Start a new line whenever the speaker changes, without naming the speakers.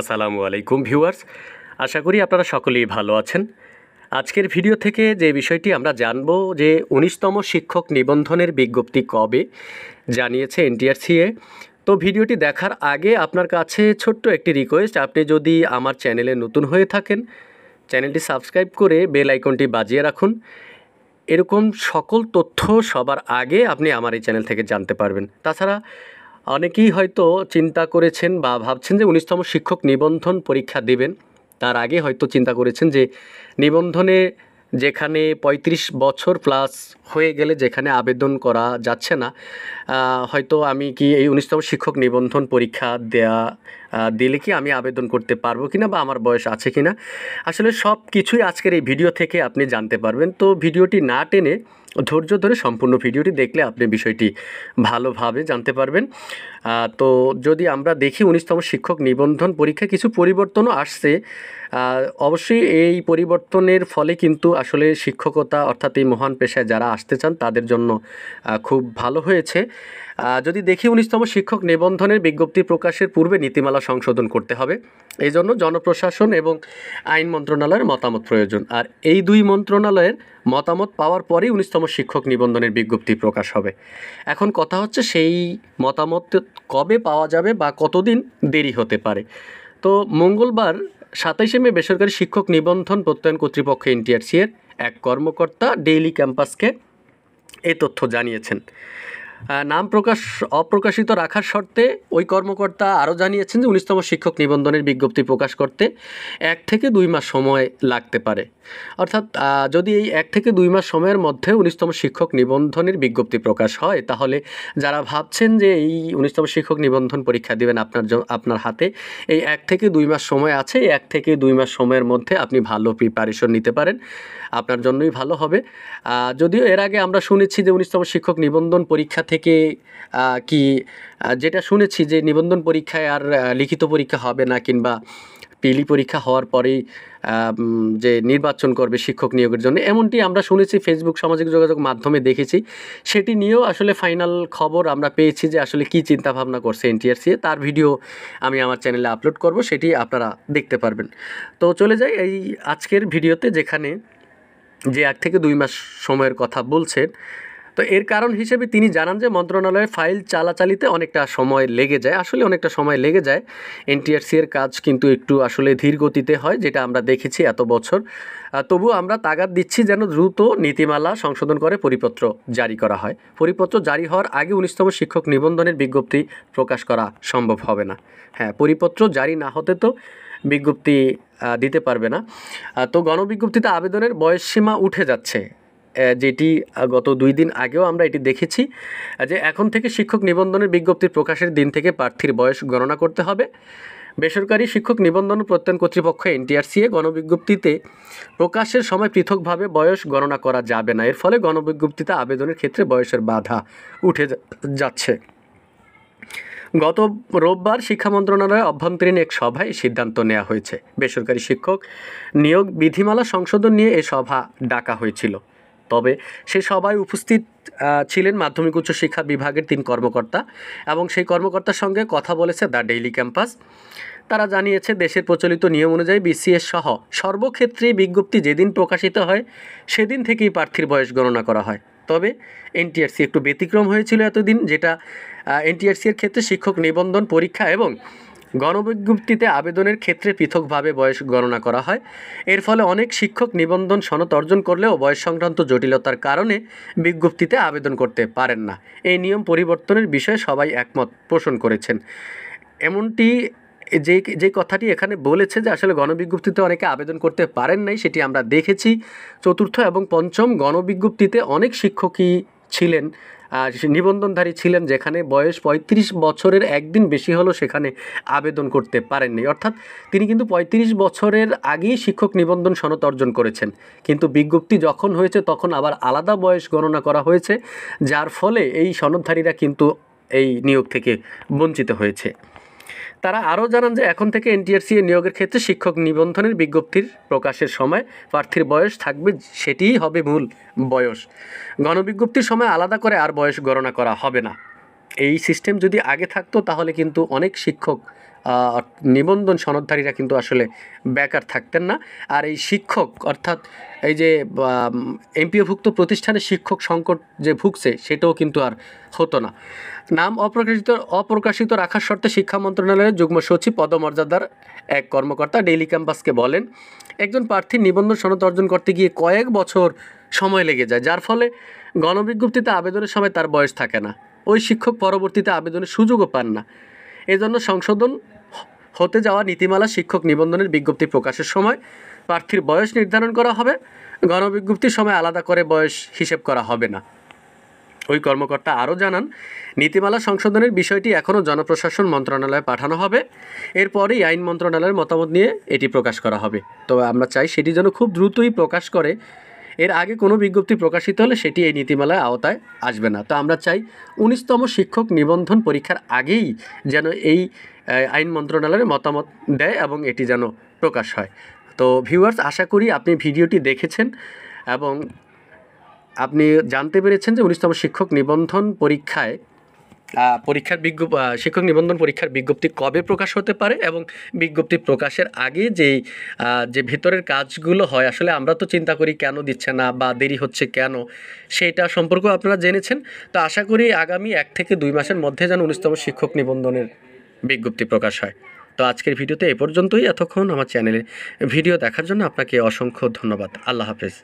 আসসালামু আলাইকুম ভিউয়ার্স, আশা করি আপনারা সকলেই ভালো আছেন। আজকের ভিডিও থেকে যে বিষয়টি আমরা জানব যে ১৯তম শিক্ষক নিবন্ধনের বিজ্ঞপ্তি কবে জানিয়েছে এনটিআরসিএ। তো ভিডিওটি দেখার আগে আপনার কাছে ছোট্ট একটি রিকোয়েস্ট, আপনি যদি আমার চ্যানেলে নতুন হয়ে থাকেন চ্যানেলটি সাবস্ক্রাইব করে বেল আইকনটি বাজিয়ে রাখুন। এরকম সকল তথ্য সবার আগে আপনি আমার এই চ্যানেল থেকে জানতে পারবেন। তাছাড়া অনেকেই হয়তো চিন্তা করেছেন বা ভাবছেন যে ১৯তম শিক্ষক নিবন্ধন পরীক্ষা দেবেন, তার আগে হয়তো চিন্তা করেছেন যে নিবন্ধনে যেখানে ৩৫ বছর প্লাস হয়ে গেলে যেখানে আবেদন করা যাচ্ছে না, হয়তো আমি কি এই ১৯তম শিক্ষক নিবন্ধন পরীক্ষা দিলে কি আমি আবেদন করতে পারবো কিনা বা আমার বয়স আছে কিনা। আসলে সব কিছুই আজকের এই ভিডিও থেকে আপনি জানতে পারবেন। তো ভিডিওটি না টেনে ধৈর্য ধরে সম্পূর্ণ ভিডিওটি দেখলে আপনি বিষয়টি ভালোভাবে জানতে পারবেন। তো যদি আমরা দেখি ১৯তম শিক্ষক নিবন্ধন পরীক্ষায় কিছু পরিবর্তনও আসছে। অবশ্যই এই পরিবর্তনের ফলে কিন্তু আসলে শিক্ষকতা অর্থাৎ এই মহান পেশায় যারা আসতে চান তাদের জন্য খুব ভালো হয়েছে। যদি দেখি ১৯তম শিক্ষক নিবন্ধনের বিজ্ঞপ্তি প্রকাশের পূর্বে নীতিমালা সংশোধন করতে হবে। এই জন্য জনপ্রশাসন এবং আইন মন্ত্রণালয়ের মতামত প্রয়োজন। আর এই দুই মন্ত্রণালয়ের মতামত পাওয়ার পরেই ১৯তম শিক্ষক নিবন্ধনের বিজ্ঞপ্তি প্রকাশ হবে। এখন কথা হচ্ছে সেই মতামত কবে পাওয়া যাবে বা কতদিন দেরি হতে পারে। তো মঙ্গলবার ২৭শে মে বেসরকারি শিক্ষক নিবন্ধন প্রত্যয়ন কর্তৃপক্ষ এনটিআরসি এর এক কর্মকর্তা ডেইলি ক্যাম্পাসকে এই তথ্য জানিয়েছেন। নাম অপ্রকাশিত রাখার শর্তে ওই কর্মকর্তা আরও জানিয়েছেন যে ১৯তম শিক্ষক নিবন্ধনের বিজ্ঞপ্তি প্রকাশ করতে ১ থেকে ২ মাস সময় লাগতে পারে। অর্থাৎ যদি এই ১ থেকে ২ মাস সময়ের মধ্যে ১৯তম শিক্ষক নিবন্ধনের বিজ্ঞপ্তি প্রকাশ হয়, তাহলে যারা ভাবছেন যে এই ১৯তম শিক্ষক নিবন্ধন পরীক্ষা দেবেন আপনার হাতে এই ১ থেকে ২ মাস সময় আছে। এই ১ থেকে ২ মাস সময়ের মধ্যে আপনি ভালো প্রিপারেশন নিতে পারেন, আপনার জন্যই ভালো হবে। যদিও এর আগে আমরা শুনেছি যে ১৯তম শিক্ষক নিবন্ধন পরীক্ষা থেকে যেটা শুনেছি যে নিবন্ধন পরীক্ষায় আর লিখিত পরীক্ষা হবে না, কিংবা পিলি পরীক্ষা হওয়ার পরেই যে নির্বাচন করবে শিক্ষক নিয়োগের জন্য, এমনটি আমরা শুনেছি, ফেসবুক সামাজিক যোগাযোগ মাধ্যমে দেখেছি। সেটি নিয়েও আসলে ফাইনাল খবর আমরা পেয়েছি যে আসলে কী চিন্তাভাবনা করছে এনটিআরসি, তার ভিডিও আমি আমার চ্যানেলে আপলোড করব, সেটি আপনারা দেখতে পারবেন। তো চলে যাই এই আজকের ভিডিওতে, যেখানে যে ১ থেকে ২ মাস সময়ের কথা বলছেন। তো এর কারণ হিসেবে তিনি জানান যে মন্ত্রণালয়ের ফাইল চালাচালিতে অনেকটা সময় লেগে যায়। আসলে অনেকটা সময় লেগে যায়। এনটিআরসি এর কাজ কিন্তু একটু আসলে ধীর গতিতে হয়, যেটা আমরা দেখেছি এত বছর। তবুও আমরা তাগাদ দিচ্ছি যেন দ্রুত নীতিমালা সংশোধন করে পরিপত্র জারি করা হয়। পরিপত্র জারি হওয়ার আগে ১৯তম শিক্ষক নিবন্ধনের বিজ্ঞপ্তি প্রকাশ করা সম্ভব হবে না। হ্যাঁ, পরিপত্র জারি না হতে তো বিজ্ঞপ্তি দিতে পারবে না। তো গণবিজ্ঞপ্তিতে আবেদনের বয়সসীমা উঠে যাচ্ছে, যেটি গত ২ দিন আগেও আমরা এটি দেখেছি যে এখন থেকে শিক্ষক নিবন্ধনের বিজ্ঞপ্তির প্রকাশের দিন থেকে প্রার্থীর বয়স গণনা করতে হবে। বেসরকারি শিক্ষক নিবন্ধন প্রত্যয়ন কর্তৃপক্ষ এনটিআরসিএ গণবিজ্ঞপ্তিতে প্রকাশের সময় পৃথকভাবে বয়স গণনা করা যাবে না। এর ফলে গণবিজ্ঞপ্তিতে আবেদনের ক্ষেত্রে বয়সের বাধা উঠে যাচ্ছে। গত রোববার শিক্ষা মন্ত্রণালয়ের অভ্যন্তরীণ এক সভায় সিদ্ধান্ত নেওয়া হয়েছে। বেসরকারি শিক্ষক নিয়োগ বিধিমালা সংশোধন নিয়ে এই সভা ডাকা হয়েছিল। তবে সে সভায় উপস্থিত ছিলেন মাধ্যমিক উচ্চ শিক্ষা বিভাগের ৩ কর্মকর্তা, এবং সেই কর্মকর্তার সঙ্গে কথা বলেছে দ্য ডেইলি ক্যাম্পাস। তারা জানিয়েছে দেশের প্রচলিত নিয়ম অনুযায়ী বিসিএস সহ সর্বক্ষেত্রে বিজ্ঞপ্তি যেদিন প্রকাশিত হয় সেদিন থেকেই প্রার্থীর বয়স গণনা করা হয়। তবে এনটিআরসি একটু ব্যতিক্রম হয়েছিল এতদিন, যেটা এনটিআরসি এর ক্ষেত্রে শিক্ষক নিবন্ধন পরীক্ষা এবং গণবিজ্ঞপ্তিতে আবেদনের ক্ষেত্রে পৃথকভাবে বয়স গণনা করা হয়। এর ফলে অনেক শিক্ষক নিবন্ধন সনদ অর্জন করলেও বয়স সংক্রান্ত জটিলতার কারণে বিজ্ঞপ্তিতে আবেদন করতে পারেন না। এই নিয়ম পরিবর্তনের বিষয়ে সবাই একমত পোষণ করেছেন। এমনটি যে কথাটি এখানে বলেছে যে আসলে গণবিজ্ঞপ্তিতে অনেকে আবেদন করতে পারেন নাই, সেটি আমরা দেখেছি। চতুর্থ এবং পঞ্চম গণবিজ্ঞপ্তিতে অনেক শিক্ষকই ছিলেন, নিবন্ধনধারী ছিলেন, যেখানে বয়স ৩৫ বছরের একদিন বেশি হলো সেখানে আবেদন করতে পারেননি। অর্থাৎ তিনি কিন্তু ৩৫ বছরের আগেই শিক্ষক নিবন্ধন সনদ অর্জন করেছেন, কিন্তু বিজ্ঞপ্তি যখন হয়েছে তখন আবার আলাদা বয়স গণনা করা হয়েছে, যার ফলে এই সনদধারীরা কিন্তু এই নিয়োগ থেকে বঞ্চিত হয়েছে। তারা আরও জানান যে এখন থেকে এনটিআরসি এর নিয়োগের ক্ষেত্রে শিক্ষক নিবন্ধনের বিজ্ঞপ্তির প্রকাশের সময় প্রার্থীর বয়স থাকবে, সেটিই হবে মূল বয়স। গণবিজ্ঞপ্তির সময় আলাদা করে আর বয়স গণনা করা হবে না। এই সিস্টেম যদি আগে থাকতো তাহলে কিন্তু অনেক শিক্ষক নিবন্ধন সনদধারীরা কিন্তু আসলে বেকার থাকতেন না। আর এই শিক্ষক অর্থাৎ এই যে এমপিওভুক্ত প্রতিষ্ঠানের শিক্ষক সংকট যে ভুগছে সেটাও কিন্তু আর হতো না। নাম অপ্রকাশিত রাখার শর্তে শিক্ষা মন্ত্রণালয়ের যুগ্ম সচিব পদমর্যাদার এক কর্মকর্তা ডেইলি ক্যাম্পাসকে বলেন, একজন প্রার্থীর নিবন্ধন সনদ অর্জন করতে গিয়ে কয়েক বছর সময় লেগে যায়, যার ফলে গণবিজ্ঞপ্তিতে আবেদনের সময় তার বয়স থাকে না। ওই শিক্ষক পরবর্তীতে আবেদনের সুযোগও পান না। এজন্য সংশোধন হতে যাওয়া নীতিমালা শিক্ষক নিবন্ধনের বিজ্ঞপ্তি প্রকাশের সময় প্রার্থীর বয়স নির্ধারণ করা হবে, গণবিজ্ঞপ্তির সময় আলাদা করে বয়স হিসেব করা হবে না। ওই কর্মকর্তা আরও জানান, নীতিমালা সংশোধনের বিষয়টি এখনও জনপ্রশাসন মন্ত্রণালয়ে পাঠানো হবে, এরপরেই আইন মন্ত্রণালয়ের মতামত নিয়ে এটি প্রকাশ করা হবে। তবে আমরা চাই সেটি যেন খুব দ্রুতই প্রকাশ করে। এর আগে কোনো বিজ্ঞপ্তি প্রকাশিত হলে সেটি এই নীতিমালার আওতায় আসবে না। তো আমরা চাই 19তম শিক্ষক নিবন্ধন পরীক্ষার আগেই যেন এই আইন মন্ত্রণালয়ের মতামত দেয় এবং এটি যেন প্রকাশ হয়। তো ভিউয়ার্স, আশা করি আপনি ভিডিওটি দেখেছেন এবং আপনি জানতে পেরেছেন যে 19তম শিক্ষক নিবন্ধন শিক্ষক নিবন্ধন পরীক্ষার বিজ্ঞপ্তি কবে প্রকাশ হতে পারে এবং বিজ্ঞপ্তি প্রকাশের আগে যে ভেতরের কাজগুলো হয় আসলে আমরা তো চিন্তা করি কেন দিচ্ছে না বা দেরি হচ্ছে কেন, সেইটা সম্পর্কেও আপনারা জেনেছেন। তো আশা করি আগামী 1 থেকে 2 মাসের মধ্যে যেন 19তম শিক্ষক নিবন্ধনের বিজ্ঞপ্তি প্রকাশ হয়। তো আজকের ভিডিওতে এ পর্যন্তই। এতক্ষণ আমার চ্যানেলে ভিডিও দেখার জন্য আপনাকে অসংখ্য ধন্যবাদ। আল্লাহ হাফেজ।